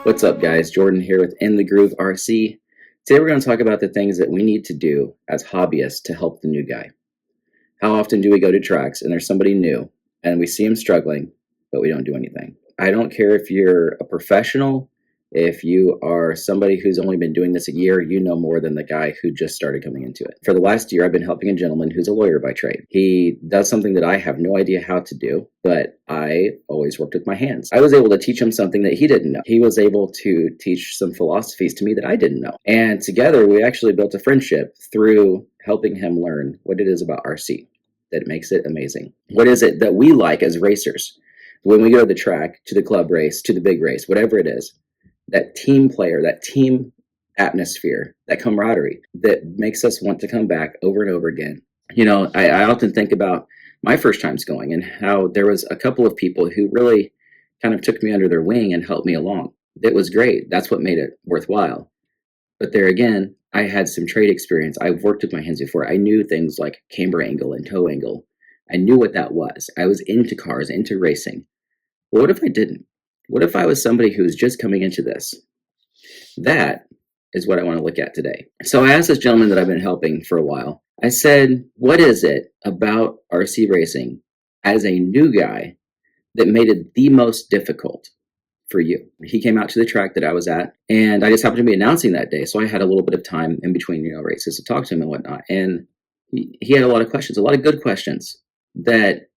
What's up, guys? Jordan here with In the Groove RC. Today we're going to talk about the things that we need to do as hobbyists to help the new guy. How often do we go to tracks and there's somebody new and we see him struggling, but we don't do anything? I don't care if you're a professional, if you are somebody who's only been doing this a year, you know more than the guy who just started coming into it. For the last year, I've been helping a gentleman who's a lawyer by trade. He does something that I have no idea how to do, but I always worked with my hands. I was able to teach him something that he didn't know. He was able to teach some philosophies to me that I didn't know. And together, we actually built a friendship through helping him learn what it is about RC that makes it amazing. What is it that we like as racers? When we go to the track, to the club race, to the big race, whatever it is, that team player, that team atmosphere, that camaraderie that makes us want to come back over and over again. You know, I often think about my first times going and how there was a couple of people who really kind of took me under their wing and helped me along. It was great. That's what made it worthwhile. But there again, I had some trade experience. I've worked with my hands before. I knew things like camber angle and toe angle. I knew what that was. I was into cars, into racing. But what if I didn't? What if I was somebody who's just coming into this? That is what I want to look at today. So I asked this gentleman that I've been helping for a while, I said, what is it about RC racing as a new guy that made it the most difficult for you? He came out to the track that I was at, and I just happened to be announcing that day. So I had a little bit of time in between, races to talk to him and whatnot. And he had a lot of questions, a lot of good questions that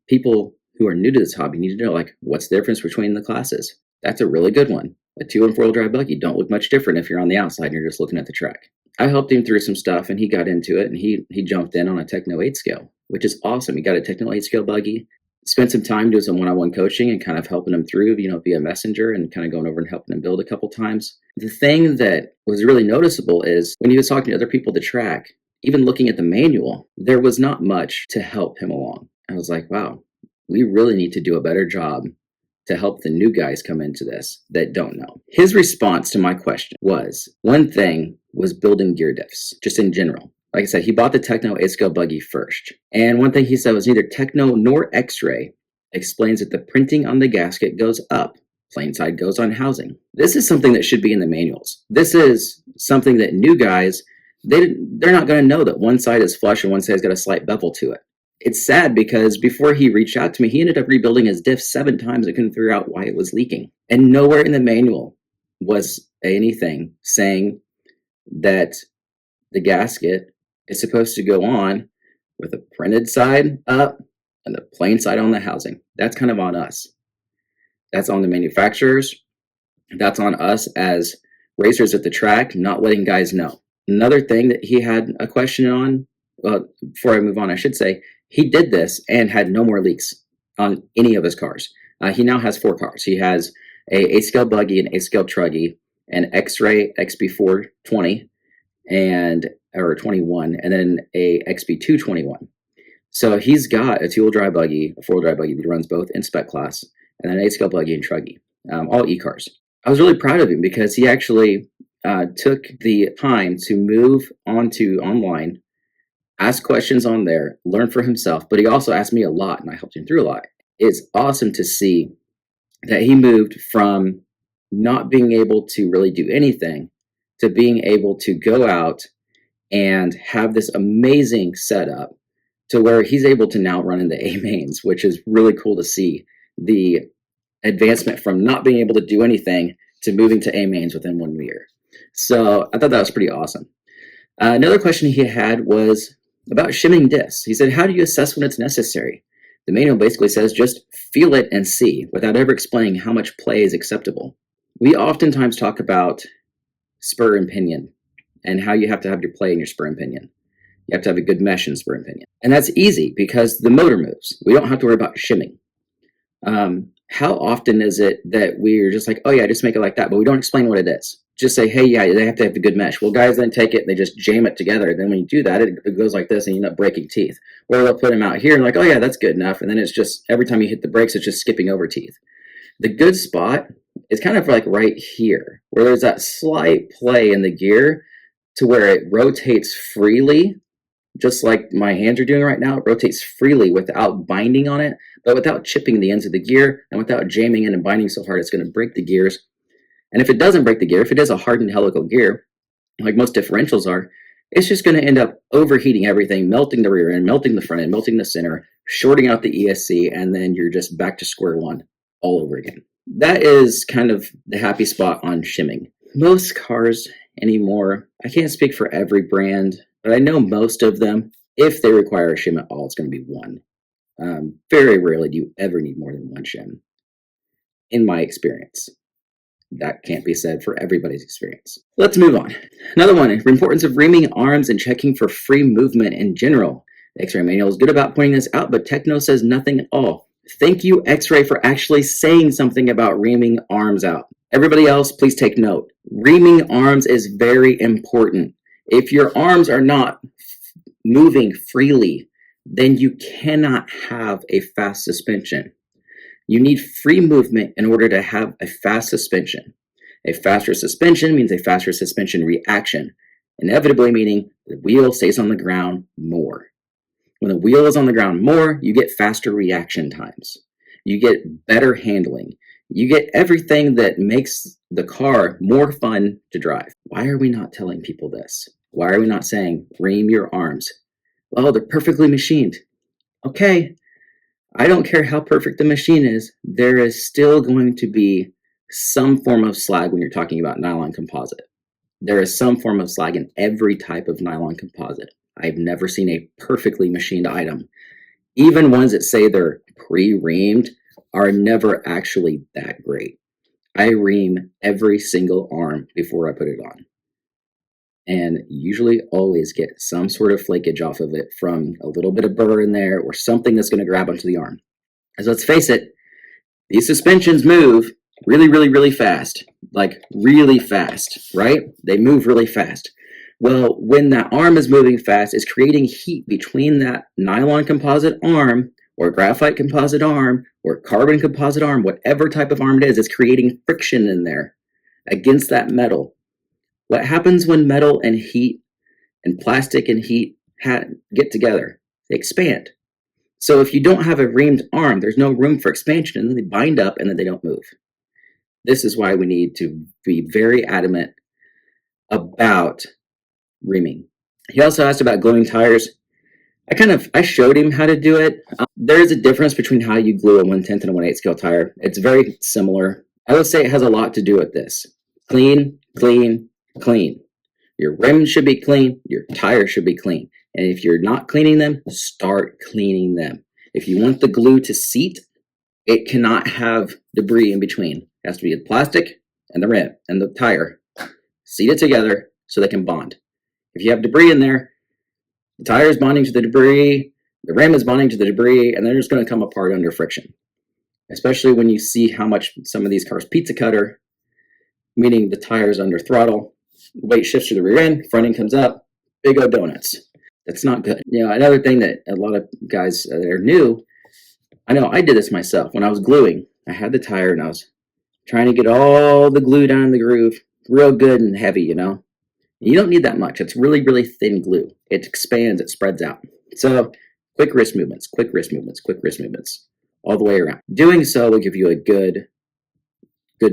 people who are new to this hobby need to know, like, what's the difference between the classes? That's a really good one. A 2- and 4-wheel drive buggy don't look much different if you're on the outside and you're just looking at the track. I helped him through some stuff and he got into it, and he jumped in on a Techno 8 scale, which is awesome. He got a Techno 8 scale buggy, spent some time doing some one-on-one coaching and kind of helping him through, via Messenger, and kind of going over and helping him build a couple times. The thing that was really noticeable is when he was talking to other people at the track, even looking at the manual, there was not much to help him along. I was like, wow, we really need to do a better job to help the new guys come into this that don't know. His response to my question was, one thing was building gear diffs, just in general. Like I said, he bought the Techno 8 scale buggy first. And one thing he said was neither Techno nor X-Ray explains that the printing on the gasket goes up, plain side goes on housing. This is something that should be in the manuals. This is something that new guys, they're not going to know that one side is flush and one side's got a slight bevel to it. It's sad because before he reached out to me, he ended up rebuilding his diff 7 times and couldn't figure out why it was leaking. And nowhere in the manual was anything saying that the gasket is supposed to go on with a printed side up and the plain side on the housing. That's kind of on us. That's on the manufacturers. That's on us as racers at the track, not letting guys know. Another thing that he had a question on, well, before I move on, I should say, he did this and had no more leaks on any of his cars. He now has 4 cars. He has a 8-scale buggy, an 8-scale truggy, an X-Ray XB420 or 21, and then a XB221. So he's got a 2-wheel drive buggy, a 4-wheel drive buggy that runs both in spec class, and then an 8-scale buggy and truggy, all e-cars. I was really proud of him because he actually took the time to move onto online, ask questions on there, learn for himself, but he also asked me a lot and I helped him through a lot. It's awesome to see that he moved from not being able to really do anything to being able to go out and have this amazing setup to where he's able to now run into A mains, which is really cool to see the advancement from not being able to do anything to moving to A mains within 1 year. So I thought that was pretty awesome. Another question he had was about shimming diffs. He said, how do you assess when it's necessary? The manual basically says just feel it and see without ever explaining how much play is acceptable. We oftentimes talk about spur and pinion and how you have to have your play in your spur and pinion. You have to have a good mesh in spur and pinion. And that's easy because the motor moves. We don't have to worry about shimming. How often is it that we're just like, oh yeah, just make it like that, but we don't explain what it is? Just say, hey, yeah, they have to have the good mesh. Well, guys then take it and they just jam it together. Then when you do that, it goes like this and you end up breaking teeth. Or they'll put them out here and like, oh yeah, that's good enough. And then it's just, every time you hit the brakes, it's just skipping over teeth. The good spot is kind of like right here, where there's that slight play in the gear to where it rotates freely, just like my hands are doing right now. It rotates freely without binding on it, but without chipping the ends of the gear and without jamming in and binding so hard it's going to break the gears. And if it doesn't break the gear, if it is a hardened helical gear, like most differentials are, it's just going to end up overheating everything, melting the rear end, melting the front end, melting the center, shorting out the ESC, and then you're just back to square one all over again. That is kind of the happy spot on shimming. Most cars anymore, I can't speak for every brand, but I know most of them, if they require a shim at all, it's going to be one. Very rarely do you ever need more than one shim, in my experience. That can't be said for everybody's experience. Let's move on. Another one, the importance of reaming arms and checking for free movement in general. The X-ray manual is good about pointing this out, but Techno says nothing at all. Thank you, X-ray, for actually saying something about reaming arms out. Everybody else, please take note. Reaming arms is very important. If your arms are not moving freely, then you cannot have a fast suspension. You need free movement in order to have a fast suspension. A faster suspension means a faster suspension reaction, inevitably meaning the wheel stays on the ground more. When the wheel is on the ground more, you get faster reaction times. You get better handling. You get everything that makes the car more fun to drive. Why are we not telling people this? Why are we not saying, ream your arms? Well, they're perfectly machined. Okay, I don't care how perfect the machine is, there is still going to be some form of slag when you're talking about nylon composite. There is some form of slag in every type of nylon composite. I've never seen a perfectly machined item. Even ones that say they're pre-reamed are never actually that great. I ream every single arm before I put it on, and usually always get some sort of flakage off of it from a little bit of burr in there or something that's going to grab onto the arm. As let's face it, these suspensions move really, really, really fast. Like really fast, right? They move really fast. Well, when that arm is moving fast, it's creating heat between that nylon composite arm or graphite composite arm or carbon composite arm, whatever type of arm it is, it's creating friction in there against that metal. What happens when metal and heat and plastic and heat get together? They expand. So if you don't have a reamed arm, there's no room for expansion, and then they bind up and then they don't move. This is why we need to be very adamant about reaming. He also asked about gluing tires. I showed him how to do it. There is a difference between how you glue a 1/10 and a 1/8 scale tire. It's very similar. I would say it has a lot to do with this. Clean, clean, clean. Your rims should be clean. Your tires should be clean. And if you're not cleaning them, start cleaning them. If you want the glue to seat, it cannot have debris in between. It has to be the plastic and the rim and the tire. Seat it together so they can bond. If you have debris in there, the tire is bonding to the debris, the rim is bonding to the debris, and they're just going to come apart under friction. Especially when you see how much some of these cars pizza cutter, meaning the tire is under throttle, weight shifts to the rear end, front end comes up, big old donuts. That's not good. Another thing that a lot of guys that are new, I know I did this myself. When I was gluing, I had the tire and I was trying to get all the glue down in the groove, real good and heavy, You don't need that much. It's really, really thin glue. It expands, it spreads out. So quick wrist movements, quick wrist movements, quick wrist movements, all the way around. Doing so will give you a good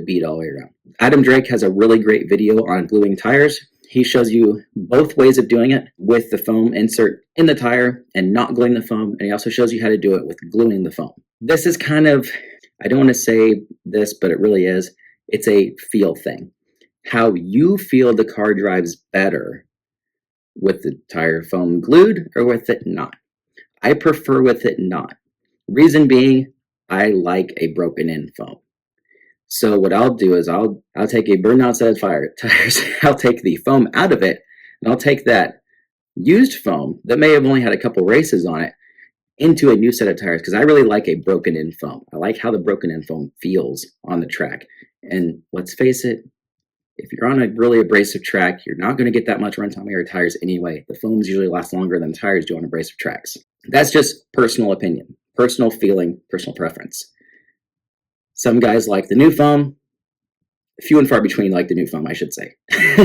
beat all the way around. Adam Drake has a really great video on gluing tires. He shows you both ways of doing it with the foam insert in the tire and not gluing the foam. And he also shows you how to do it with gluing the foam. This is kind of, I don't want to say this, but it really is. It's a feel thing. How you feel the car drives better with the tire foam glued or with it not. I prefer with it not. Reason being, I like a broken in foam. So what I'll do is I'll take a burned out set of tires, I'll take the foam out of it, and I'll take that used foam that may have only had a couple races on it into a new set of tires because I really like a broken in foam. I like how the broken in foam feels on the track. And let's face it, if you're on a really abrasive track, you're not going to get that much runtime on your tires anyway. The foams usually last longer than tires do on abrasive tracks. That's just personal opinion, personal feeling, personal preference. Some guys like the new foam. few and far between like the new foam, I should say.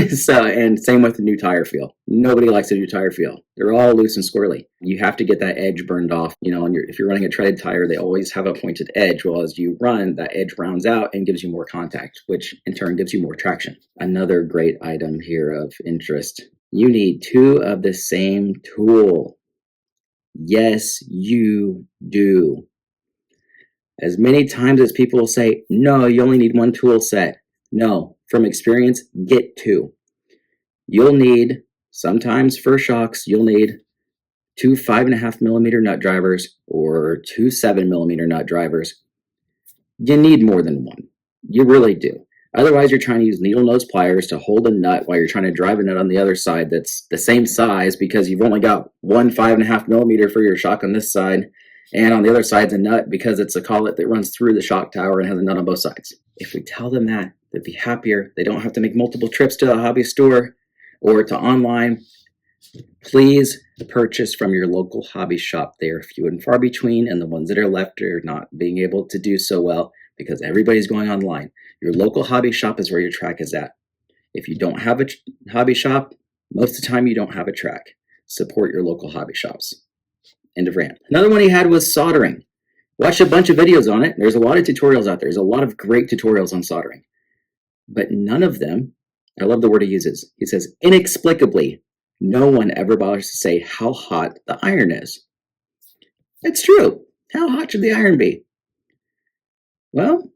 So, and same with the new tire feel. Nobody likes a new tire feel. They're all loose and squirrely. You have to get that edge burned off. You know, and if you're running a treaded tire, they always have a pointed edge. Well, as you run, that edge rounds out and gives you more contact, which in turn gives you more traction. Another great item here of interest. You need two of the same tool. Yes, you do. As many times as people will say, no, you only need one tool set. No, from experience, get two. You'll need, sometimes for shocks, you'll need two 5.5 millimeter nut drivers or two 7 millimeter nut drivers. You need more than one. You really do. Otherwise, you're trying to use needle nose pliers to hold a nut while you're trying to drive a nut on the other side that's the same size because you've only got one 5.5 millimeter for your shock on this side, and on the other side's a nut because it's a collet that runs through the shock tower and has a nut on both sides. If we tell them that, they'd be happier. They don't have to make multiple trips to a hobby store or to online. Please purchase from your local hobby shop. They are few and far between, and the ones that are left are not being able to do so well because everybody's going online. Your local hobby shop is where your track is at. If you don't have a hobby shop, most of the time you don't have a track. Support your local hobby shops. End of rant. Another one he had was soldering. Watched a bunch of videos on it. There's a lot of tutorials out there. There's a lot of great tutorials on soldering. But none of them, I love the word he uses. He says, inexplicably, no one ever bothers to say how hot the iron is. It's true. How hot should the iron be? Well,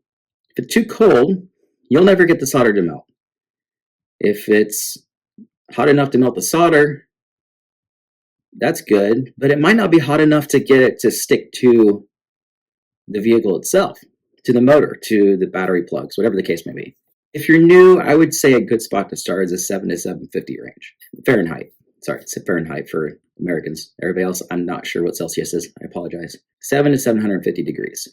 if it's too cold, you'll never get the solder to melt. If it's hot enough to melt the solder, that's good, but it might not be hot enough to get it to stick to the vehicle itself, to the motor, to the battery plugs, whatever the case may be. If you're new, I would say a good spot to start is a 7 to 750 range. Fahrenheit. Sorry, it's Fahrenheit for Americans. Everybody else, I'm not sure what Celsius is. I apologize. 7 to 750 degrees.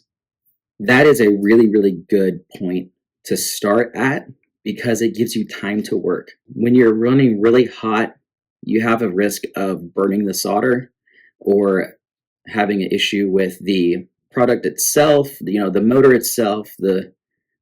That is a really, really good point to start at because it gives you time to work. When you're running really hot, you have a risk of burning the solder or having an issue with the product itself, the motor itself, the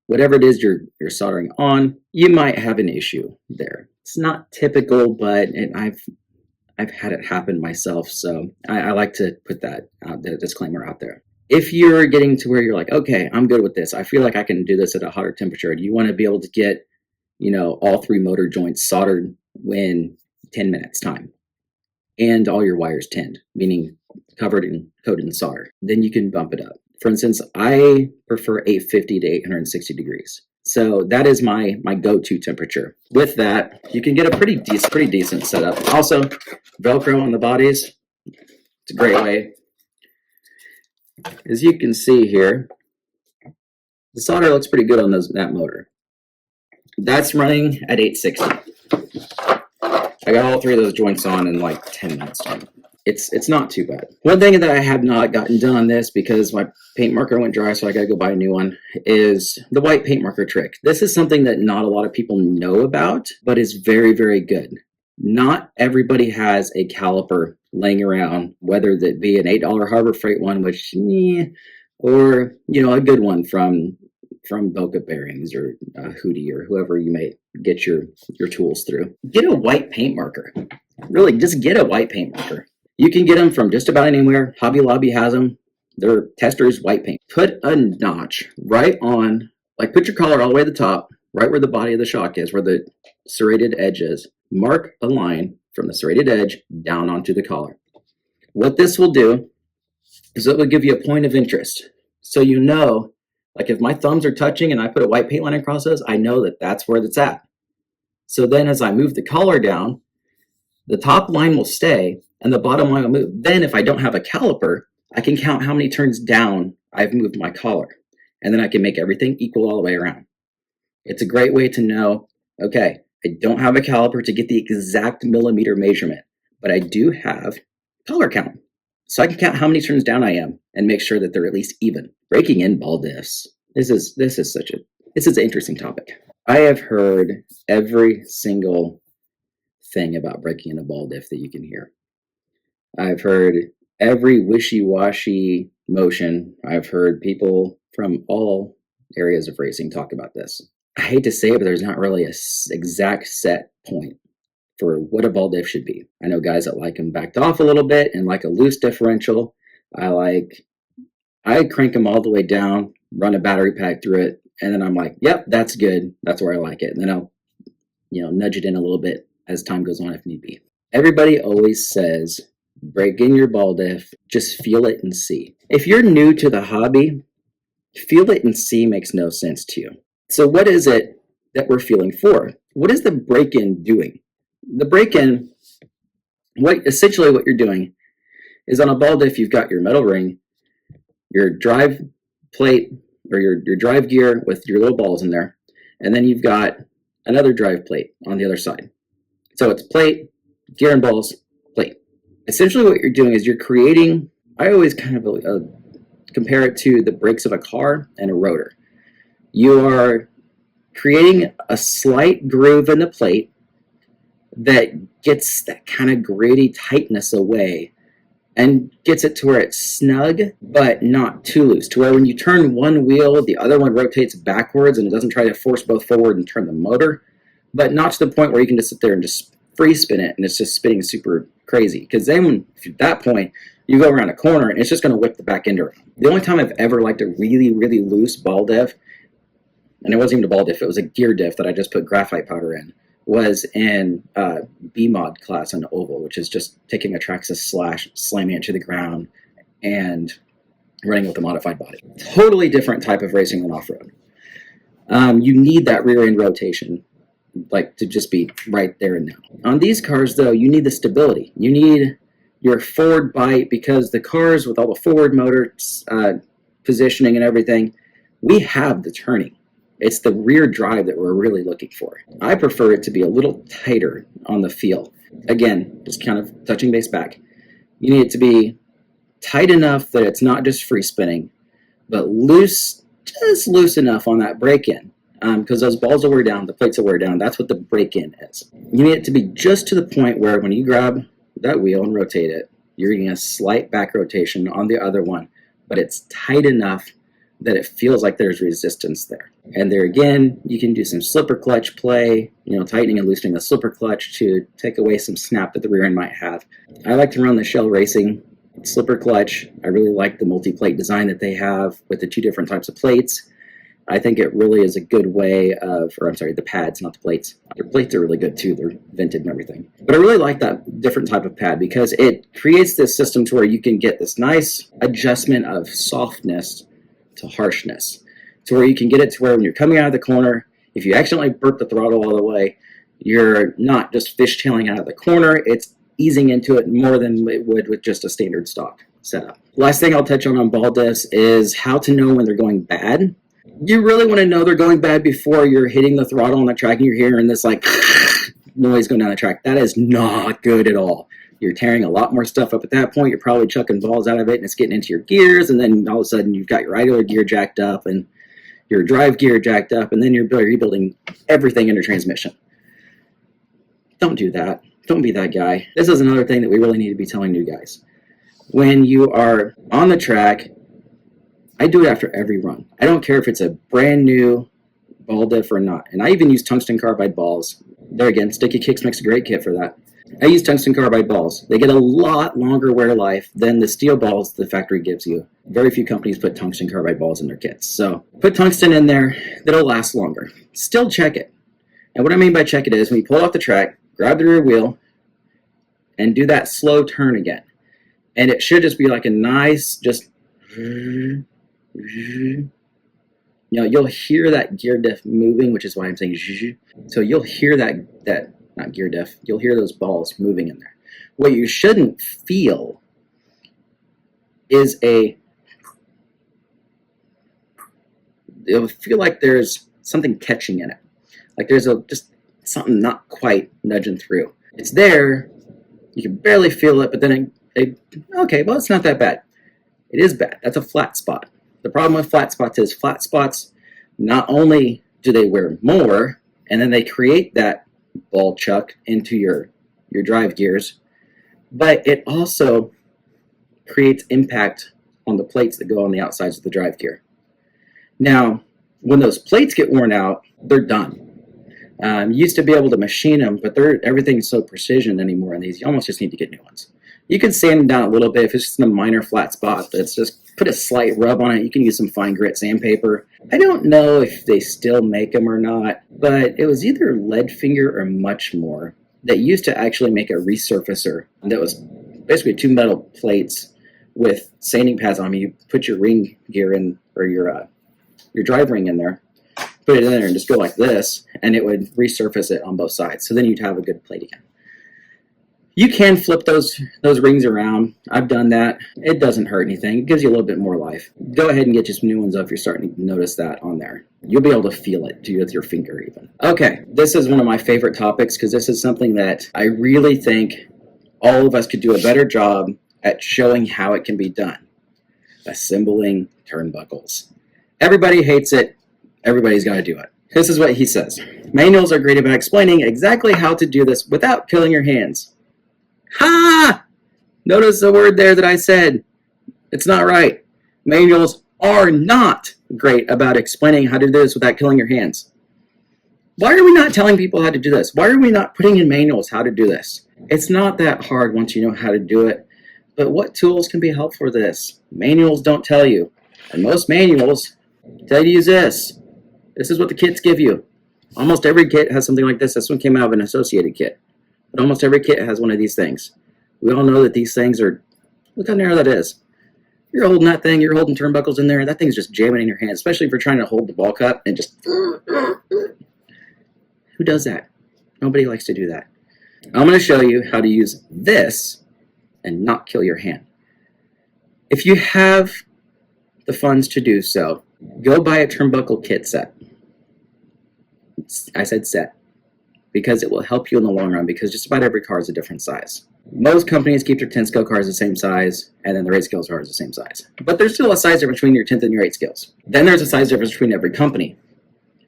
whatever it is you're soldering on, you might have an issue there. It's not typical, but I've had it happen myself, so I like to put that the disclaimer out there. If you're getting to where you're like, okay, I'm good with this, I feel like I can do this at a hotter temperature, you want to be able to get, all three motor joints soldered in 10 minutes time, and all your wires tinned, meaning covered and coated in solder, then you can bump it up. For instance, I prefer 850 to 860 degrees. So that is my go-to temperature. With that, you can get a pretty decent setup. Also, Velcro on the bodies, it's a great way. As you can see here, the solder looks pretty good on that motor. That's running at 860. I got all three of those joints on in like 10 minutes time. It's not too bad. One thing that I have not gotten done on this because my paint marker went dry, so I gotta go buy a new one, is the white paint marker trick. This is something that not a lot of people know about, but is very, very good. Not everybody has a caliper laying around, whether that be an $8 Harbor Freight one, which, or, a good one from Boca Bearings or Hootie or whoever you may get your tools through. Get a white paint marker. Really, just get a white paint marker. You can get them from just about anywhere. Hobby Lobby has them. They're Testors white paint. Put a notch right on, put your collar all the way to the top, right where the body of the shock is, where the serrated edge is. Mark a line from the serrated edge down onto the collar. What this will do is it will give you a point of interest. So if my thumbs are touching and I put a white paint line across those, I know that that's where it's at. So then as I move the collar down, the top line will stay and the bottom line will move. Then if I don't have a caliper, I can count how many turns down I've moved my collar. And then I can make everything equal all the way around. It's a great way to know, okay, I don't have a caliper to get the exact millimeter measurement, but I do have collar count. So I can count how many turns down I am and make sure that they're at least even. Breaking in ball diffs. This is an interesting topic. I have heard every single thing about breaking in a ball diff that you can hear. I've heard every wishy-washy motion. I've heard people from all areas of racing talk about this. I hate to say it, but there's not really a exact set point for what a ball diff should be. I know guys that like them backed off a little bit and like a loose differential. I crank them all the way down, run a battery pack through it, and then I'm like, yep, that's good. That's where I like it. And then I'll, nudge it in a little bit as time goes on if need be. Everybody always says, break in your ball diff, just feel it and see. If you're new to the hobby, feel it and see makes no sense to you. So what is it that we're feeling for? What is the break-in doing? The break-in, essentially what you're doing is on a ball diff, you've got your metal ring, your drive plate, or your drive gear with your little balls in there, and then you've got another drive plate on the other side. So it's plate, gear and balls, plate. Essentially what you're doing is you're creating, I always kind of compare it to the brakes of a car and a rotor. You are creating a slight groove in the plate that gets that kind of gritty tightness away and gets it to where it's snug but not too loose, to where when you turn one wheel, the other one rotates backwards and it doesn't try to force both forward and turn the motor, but not to the point where you can just sit there and just free spin it and it's just spinning super crazy. Because then at that point, you go around a corner and it's just going to whip the back end around. The only time I've ever liked a really, really loose ball diff, and it wasn't even a ball diff, it was a gear diff that I just put graphite powder in, was in B-mod class on oval, which is just taking a Traxxas slash, slamming it to the ground, and running with a modified body. Totally different type of racing than off-road. You need that rear end rotation, like to just be right there and now. On these cars, though, you need the stability. You need your forward bite, because the cars with all the forward motor positioning and everything, we have the turning. It's the rear drive that we're really looking for. I prefer it to be a little tighter on the feel. Again, just kind of touching base back. You need it to be tight enough that it's not just free spinning, but loose, just loose enough on that break-in. Because those balls will wear down, the plates will wear down. That's what the break-in is. You need it to be just to the point where when you grab that wheel and rotate it, you're getting a slight back rotation on the other one, but it's tight enough that it feels like there's resistance there. And there again, you can do some slipper clutch play, tightening and loosening the slipper clutch to take away some snap that the rear end might have. I like to run the Shell Racing slipper clutch. I really like the multi-plate design that they have with the two different types of plates. I think it really is a good way of, the pads, not the plates. Their plates are really good too. They're vented and everything. But I really like that different type of pad because it creates this system to where you can get this nice adjustment of softness to harshness, to where you can get it to where when you're coming out of the corner, if you accidentally burp the throttle all the way, you're not just fishtailing out of the corner, it's easing into it more than it would with just a standard stock setup. Last thing I'll touch on ball diffs is how to know when they're going bad. You really want to know they're going bad before you're hitting the throttle on the track and you're hearing this like noise going down the track. That is not good at all. You're tearing a lot more stuff up at that point. You're probably chucking balls out of it and it's getting into your gears, and then all of a sudden you've got your idler gear jacked up and your drive gear jacked up, and then you're rebuilding everything in your transmission. Don't do that. Don't be that guy. This is another thing that we really need to be telling new guys. When you are on the track, I do it after every run. I don't care if it's a brand new ball diff or not. And I even use tungsten carbide balls. There again, Sticky Kicks makes a great kit for that. I use tungsten carbide balls. They get a lot longer wear life than the steel balls the factory gives you. Very few companies put tungsten carbide balls in their kits. So put tungsten in there, that'll last longer. Still check it. And what I mean by check it is when you pull off the track, grab the rear wheel, and do that slow turn again. And it should just be like a nice, just, you'll hear that gear diff moving, which is why I'm saying, so you'll hear that not gear diff, you'll hear those balls moving in there. What you shouldn't feel is it'll feel like there's something catching in it. Like there's just something not quite nudging through. It's there, you can barely feel it, but then okay, well, it's not that bad. It is bad. That's a flat spot. The problem with flat spots is flat spots, not only do they wear more, and then they create that ball chuck into your drive gears, but it also creates impact on the plates that go on the outsides of the drive gear. Now, When those plates get worn out, they're done. You used to be able to machine them, but everything's so precision anymore, and these you almost just need to get new ones. You can sand them down a little bit if it's just in a minor flat spot. That's just put a slight rub on it. You can use some fine grit sandpaper. I don't know if they still make them or not, but it was either Leadfinger or Muchmore that used to actually make a resurfacer that was basically 2 metal plates with sanding pads on them. You put your ring gear in, or your drive ring in there, put it in there and just go like this, and it would resurface it on both sides. So then you'd have a good plate again. You can flip those rings around. I've done that. It doesn't hurt anything. It gives you a little bit more life. Go ahead and get you some new ones if you're starting to notice that on there. You'll be able to feel it with your finger even. Okay, this is one of my favorite topics because this is something that I really think all of us could do a better job at showing how it can be done. Assembling turnbuckles. Everybody hates it. Everybody's got to do it. This is what he says. Manuals are great about explaining exactly how to do this without killing your hands. Ha! Notice the word there that I said. It's not right. Manuals are not great about explaining how to do this without killing your hands. Why are we not telling people how to do this? Why are we not putting in manuals how to do this? It's not that hard once you know how to do it. But what tools can be helpful for this? Manuals don't tell you. And most manuals tell you to use this. This is what the kits give you. Almost every kit has something like this. This one came out of an associated kit. But almost every kit has one of these things. We all know that these things are, look how narrow that is. You're holding that thing, you're holding turnbuckles in there, that thing's just jamming in your hand, especially if you're trying to hold the ball cup and just, who does that? Nobody likes to do that. I'm going to show you how to use this and not kill your hand. If you have the funds to do so, go buy a turnbuckle kit set. I said set, because it will help you in the long run, because just about every car is a different size. Most companies keep their 10 scale cars the same size, and then their 8 scale cars the same size. But there's still a size difference between your 10th and your 8 scales. Then there's a size difference between every company.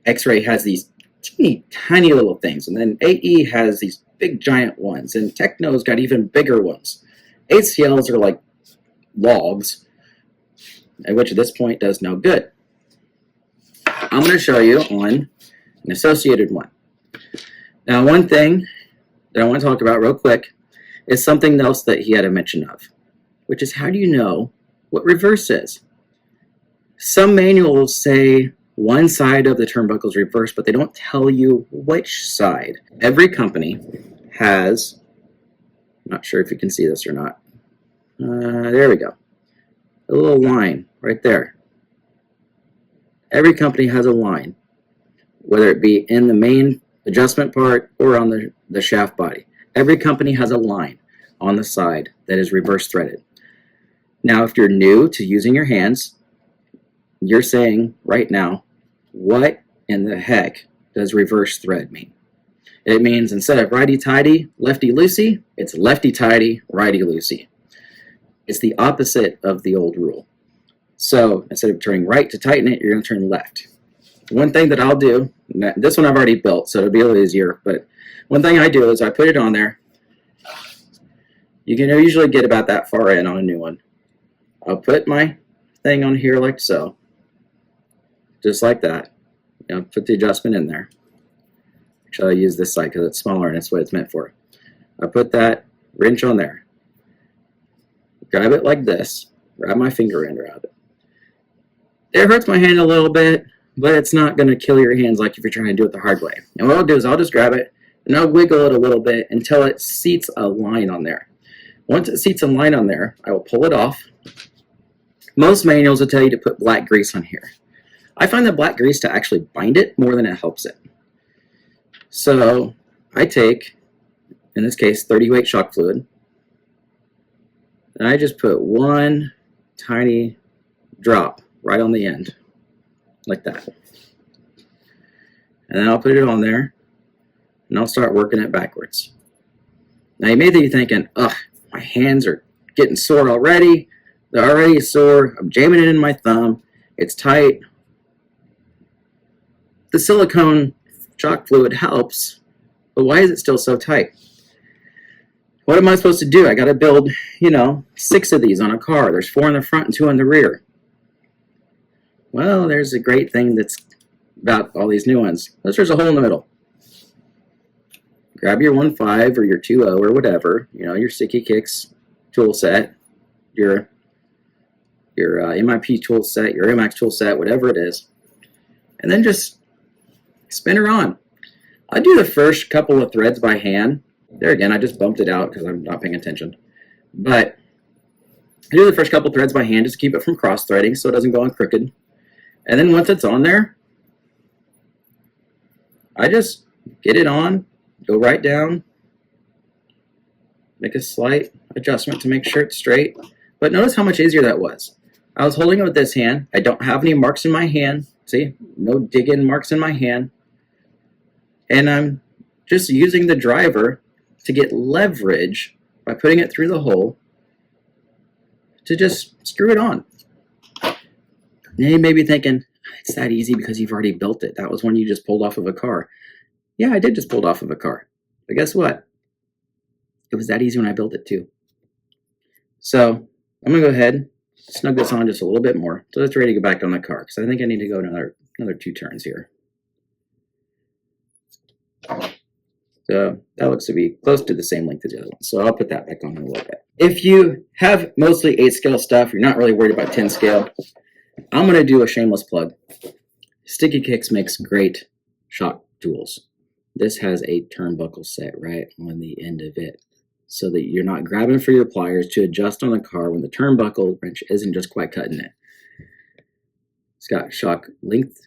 X-Ray has these teeny tiny little things, and then AE has these big giant ones, and Techno's got even bigger ones. 8 scales are like logs, which at this point does no good. I'm going to show you on an associated one. Now, one thing that I want to talk about real quick is something else that he had a mention of, which is how do you know what reverse is? Some manuals say one side of the turnbuckle is reverse, but they don't tell you which side. Every company has, I'm not sure if you can see this or not. There we go. A little line right there. Every company has a line, whether it be in the main adjustment part or on the shaft body. Every company has a line on the side that is reverse threaded. Now, if you're new to using your hands, you're saying right now, what in the heck does reverse thread mean? It means instead of righty-tighty, lefty-loosey, it's lefty-tighty, righty-loosey. It's the opposite of the old rule. So instead of turning right to tighten it, you're going to turn left. One thing that I'll do, this one I've already built, so it'll be a little easier, but one thing I do is I put it on there. You can usually get about that far in on a new one. I'll put my thing on here like so, just like that. You know, put the adjustment in there. Actually, I use this side because it's smaller and it's what it's meant for. I put that wrench on there. Grab it like this. Grab my finger end around it. It hurts my hand a little bit, but it's not going to kill your hands like if you're trying to do it the hard way. And what I'll do is I'll just grab it and I'll wiggle it a little bit until it seats a line on there. Once it seats a line on there, I will pull it off. Most manuals will tell you to put black grease on here. I find the black grease to actually bind it more than it helps it. So I take, in this case, 30 weight shock fluid, and I just put one tiny drop right on the end, like that. And then I'll put it on there, and I'll start working it backwards. Now you may be thinking, ugh, my hands are getting sore already. They're already sore. I'm jamming it in my thumb. It's tight. The silicone shock fluid helps, but why is it still so tight? What am I supposed to do? I got to build, 6 of these on a car. There's 4 in the front and 2 in the rear. Well, there's a great thing that's about all these new ones. There's a hole in the middle. Grab your 1.5 or your 2.0 or whatever, your Sticky Kicks tool set, your MIP tool set, your MX tool set, whatever it is, and then just spin her on. I do the first couple of threads by hand. There again, I just bumped it out because I'm not paying attention. But I do the first couple threads by hand just to keep it from cross-threading so it doesn't go on crooked. And then once it's on there, I just get it on, go right down, make a slight adjustment to make sure it's straight. But notice how much easier that was. I was holding it with this hand. I don't have any marks in my hand. See, no dig-in marks in my hand. And I'm just using the driver to get leverage by putting it through the hole to just screw it on. Now you may be thinking, it's that easy because you've already built it. That was one you just pulled off of a car. Yeah, I did just pull it off of a car. But guess what? It was that easy when I built it too. So I'm going to go ahead, snug this on just a little bit more so it's ready to go back on the car, because I think I need to go another 2 turns here. So that looks to be close to the same length as the other one. So I'll put that back on in a little bit. If you have mostly 8 scale stuff, you're not really worried about 10 scale, I'm going to do a shameless plug. Sticky Kicks makes great shock tools. This has a turnbuckle set right on the end of it, so that you're not grabbing for your pliers to adjust on the car when the turnbuckle wrench isn't just quite cutting it. It's got shock length,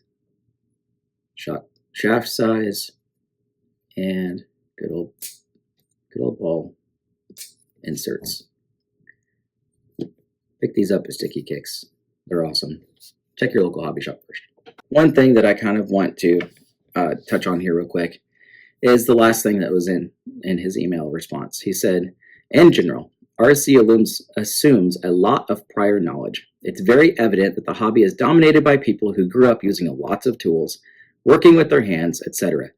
shock shaft size, and good old ball inserts. Pick these up at Sticky Kicks. They're awesome. Check your local hobby shop first. One thing that I kind of want to touch on here real quick is the last thing that was in his email response. He said, in general, RC assumes a lot of prior knowledge. It's very evident that the hobby is dominated by people who grew up using lots of tools, working with their hands, etc.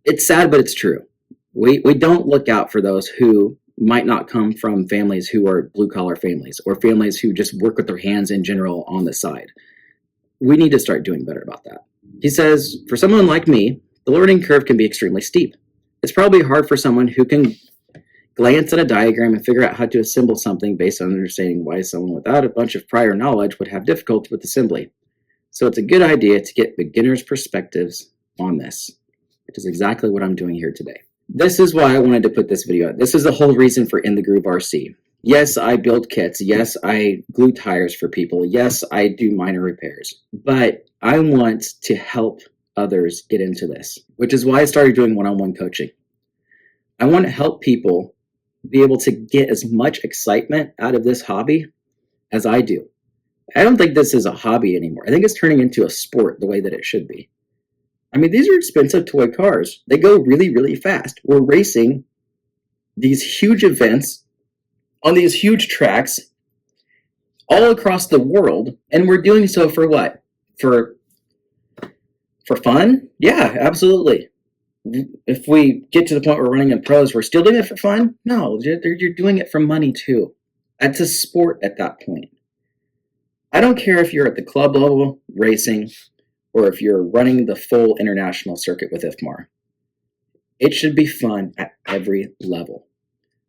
It's sad, but it's true. We don't look out for those who might not come from families who are blue-collar families, or families who just work with their hands in general on the side. We need to start doing better about that. He says, for someone like me, the learning curve can be extremely steep. It's probably hard for someone who can glance at a diagram and figure out how to assemble something based on understanding why someone without a bunch of prior knowledge would have difficulty with assembly. So it's a good idea to get beginners' perspectives on this, which is exactly what I'm doing here today. This is why I wanted to put this video out. This is the whole reason for In the Groove RC. Yes, I build kits. Yes, I glue tires for people. Yes, I do minor repairs. But I want to help others get into this, which is why I started doing one-on-one coaching. I want to help people be able to get as much excitement out of this hobby as I do. I don't think this is a hobby anymore. I think it's turning into a sport the way that it should be. I mean, these are expensive toy cars. They go really, really fast. We're racing these huge events on these huge tracks all across the world, and we're doing so for what? For fun? Yeah, absolutely. If we get to the point where we're running in pros, we're still doing it for fun? No, you're doing it for money too. It's a sport at that point. I don't care if you're at the club level racing or if you're running the full international circuit with IFMAR. It should be fun at every level.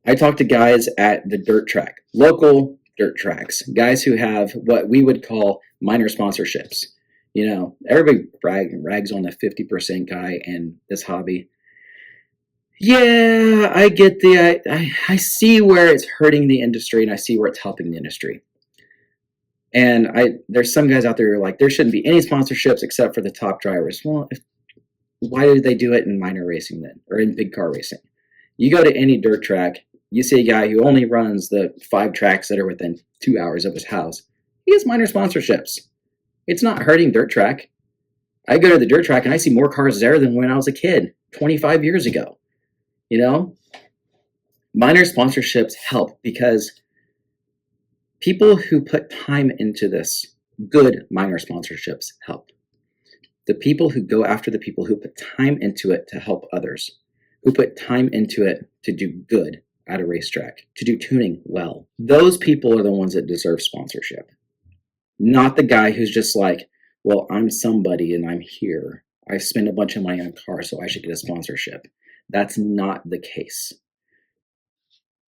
I talk to guys at the dirt track, local dirt tracks, guys who have what we would call minor sponsorships. You know, everybody rags on the 50% guy in this hobby. Yeah, I get I see where it's hurting the industry, and I see where it's helping the industry. And there's some guys out there who are like, there shouldn't be any sponsorships except for the top drivers. Well, why did they do it in minor racing then, or in big car racing? You go to any dirt track, you see a guy who only runs the 5 tracks that are within 2 hours of his house. He has minor sponsorships. It's not hurting dirt track. I go to the dirt track and I see more cars there than when I was a kid 25 years ago. You know, minor sponsorships help because people who put time into this, good minor sponsorships help. The people who go after the people who put time into it to help others, who put time into it to do good at a racetrack, to do tuning well, those people are the ones that deserve sponsorship. Not the guy who's just like, well, I'm somebody and I'm here. I spend a bunch of money on cars, so I should get a sponsorship. That's not the case.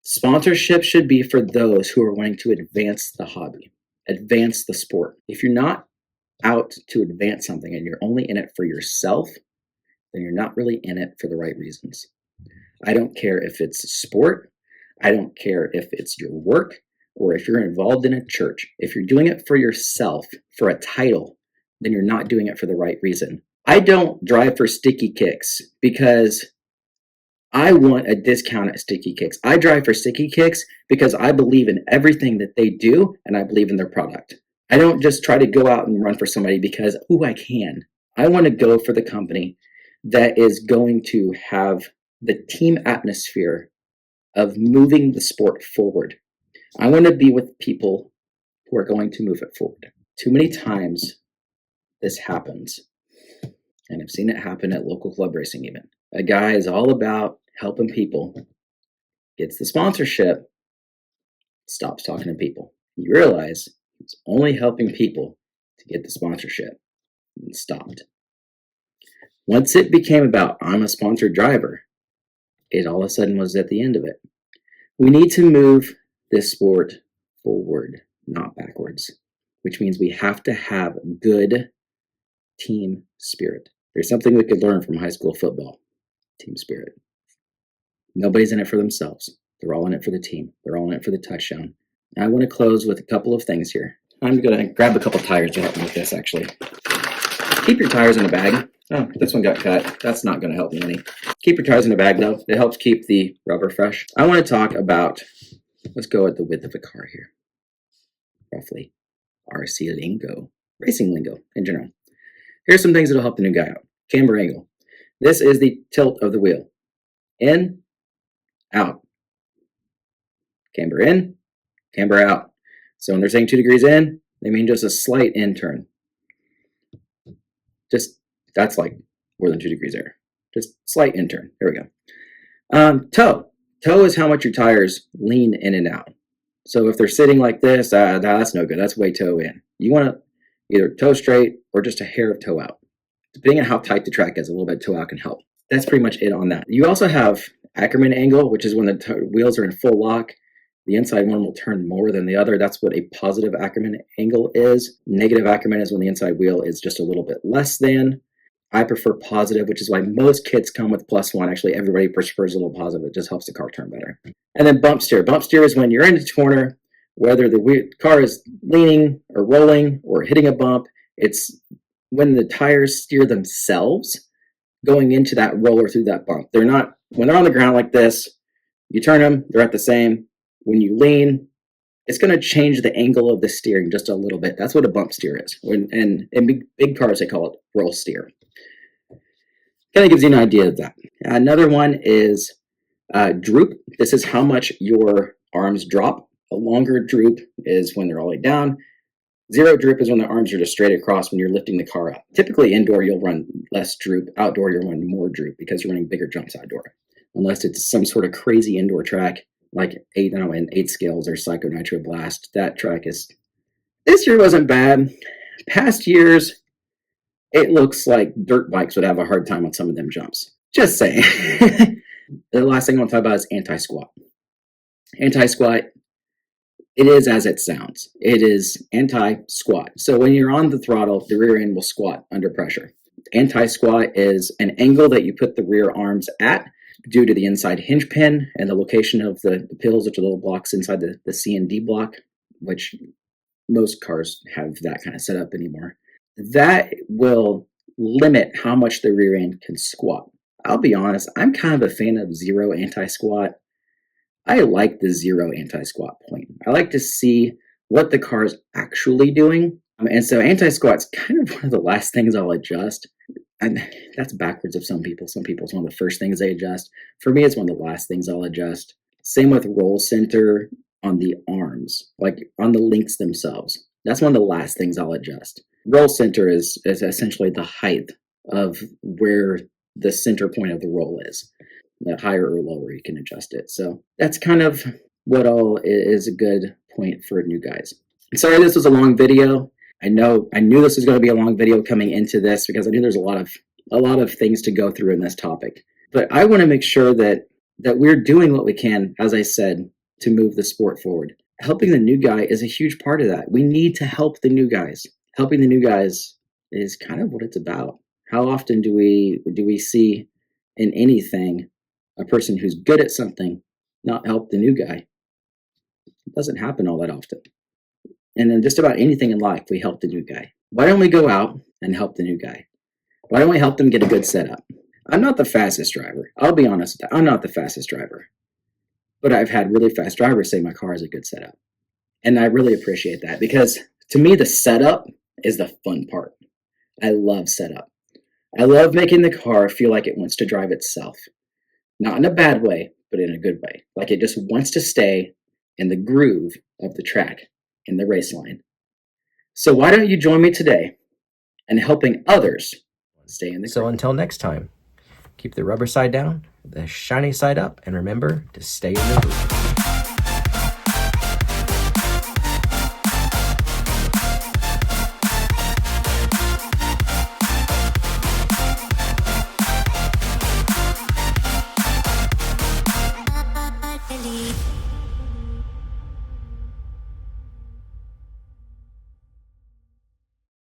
Sponsorship should be for those who are wanting to advance the hobby, advance the sport. If you're not out to advance something and you're only in it for yourself, then you're not really in it for the right reasons. I don't care if it's sport. I don't care if it's your work or if you're involved in a church. If you're doing it for yourself, for a title, then you're not doing it for the right reason. I don't drive for Sticky Kicks because I want a discount at Sticky Kicks. I drive for Sticky Kicks because I believe in everything that they do and I believe in their product. I don't just try to go out and run for somebody because, I can. I want to go for the company that is going to have the team atmosphere of moving the sport forward. I want to be with people who are going to move it forward. Too many times this happens, and I've seen it happen at local club racing even. A guy is all about helping people, gets the sponsorship, stops talking to people. You realize he's only helping people to get the sponsorship, and stopped. Once it became about, I'm a sponsored driver, it all of a sudden was at the end of it. We need to move this sport forward, not backwards, which means we have to have good team spirit. There's something we could learn from high school football. Team spirit. Nobody's in it for themselves. They're all in it for the team. They're all in it for the touchdown. I want to close with a couple of things here. I'm going to grab a couple tires to help me with this, actually. Keep your tires in a bag. Oh, this one got cut. That's not going to help me any. Keep your tires in a bag, though. It helps keep the rubber fresh. I want to talk about, let's go at the width of a car here. Roughly. RC lingo. Racing lingo in general. Here's some things that will help the new guy out. Camber angle. This is the tilt of the wheel. In, out. Camber in, camber out. So when they're saying 2 degrees in, they mean just a slight in turn. That's like more than 2 degrees there. Just slight in turn. There we go. Toe. Toe is how much your tires lean in and out. So if they're sitting like this, that's no good. That's way toe in. You want to either toe straight or just a hair of toe out. Depending on how tight the track is, a little bit of toe out can help. That's pretty much it on that. You also have Ackerman angle, which is when the wheels are in full lock. The inside one will turn more than the other. That's what a positive Ackerman angle is. Negative Ackerman is when the inside wheel is just a little bit less than. I prefer positive, which is why most kits come with +1. Actually, everybody prefers a little positive. It just helps the car turn better. And then bump steer. Bump steer is when you're in the corner, whether the car is leaning or rolling or hitting a bump. It's when the tires steer themselves going into that roller through that bump. They're not, when they're on the ground like this, you turn them, they're at the same. When you lean, it's going to change the angle of the steering just a little bit. That's what a bump steer is. And in big cars, they call it roll steer. Kind of gives you an idea of that. Another one is droop. This is how much your arms drop. A longer droop is when they're all the way down. Zero droop is when the arms are just straight across when you're lifting the car up. Typically indoor, you'll run less droop. Outdoor, you'll run more droop because you're running bigger jumps outdoor. Unless it's some sort of crazy indoor track like 8 scales or Psycho Nitro Blast. That track is... This year wasn't bad. Past years, it looks like dirt bikes would have a hard time on some of them jumps. Just saying. The last thing I want to talk about is anti-squat. Anti-squat, it is as it sounds. It is anti-squat. So when you're on the throttle, the rear end will squat under pressure. Anti-squat is an angle that you put the rear arms at due to the inside hinge pin and the location of the pills, which are little blocks inside the C and D block, which most cars have that kind of setup anymore. That will limit how much the rear end can squat. I'll be honest, I'm kind of a fan of zero anti-squat. I like the zero anti-squat point. I like to see what the car is actually doing. And so anti-squat's kind of one of the last things I'll adjust. And that's backwards of some people. Some people, it's one of the first things they adjust. For me, it's one of the last things I'll adjust. Same with roll center on the arms, like on the links themselves. That's one of the last things I'll adjust. Roll center is essentially the height of where the center point of the roll is. The higher or lower, you can adjust it. So that's kind of what all is a good point for new guys. Sorry this was a long video. I knew this was going to be a long video coming into this because I knew there's a lot of things to go through in this topic. But I want to make sure that we're doing what we can, as I said, to move the sport forward. Helping the new guy is a huge part of that. We need to help the new guys. Helping the new guys is kind of what it's about. How often do we see in anything a person who's good at something not help the new guy? It doesn't happen all that often. And then just about anything in life, we help the new guy. Why don't we go out and help the new guy? Why don't we help them get a good setup? I'm not the fastest driver. I'll be honest with that. I'm not the fastest driver. But I've had really fast drivers say my car is a good setup. And I really appreciate that because to me, the setup is the fun part. I love setup. I love making the car feel like it wants to drive itself. Not in a bad way, but in a good way. Like it just wants to stay in the groove of the track, in the race line. So why don't you join me today in helping others stay in the groove? So until next time, keep the rubber side down, the shiny side up, and remember to stay in the groove.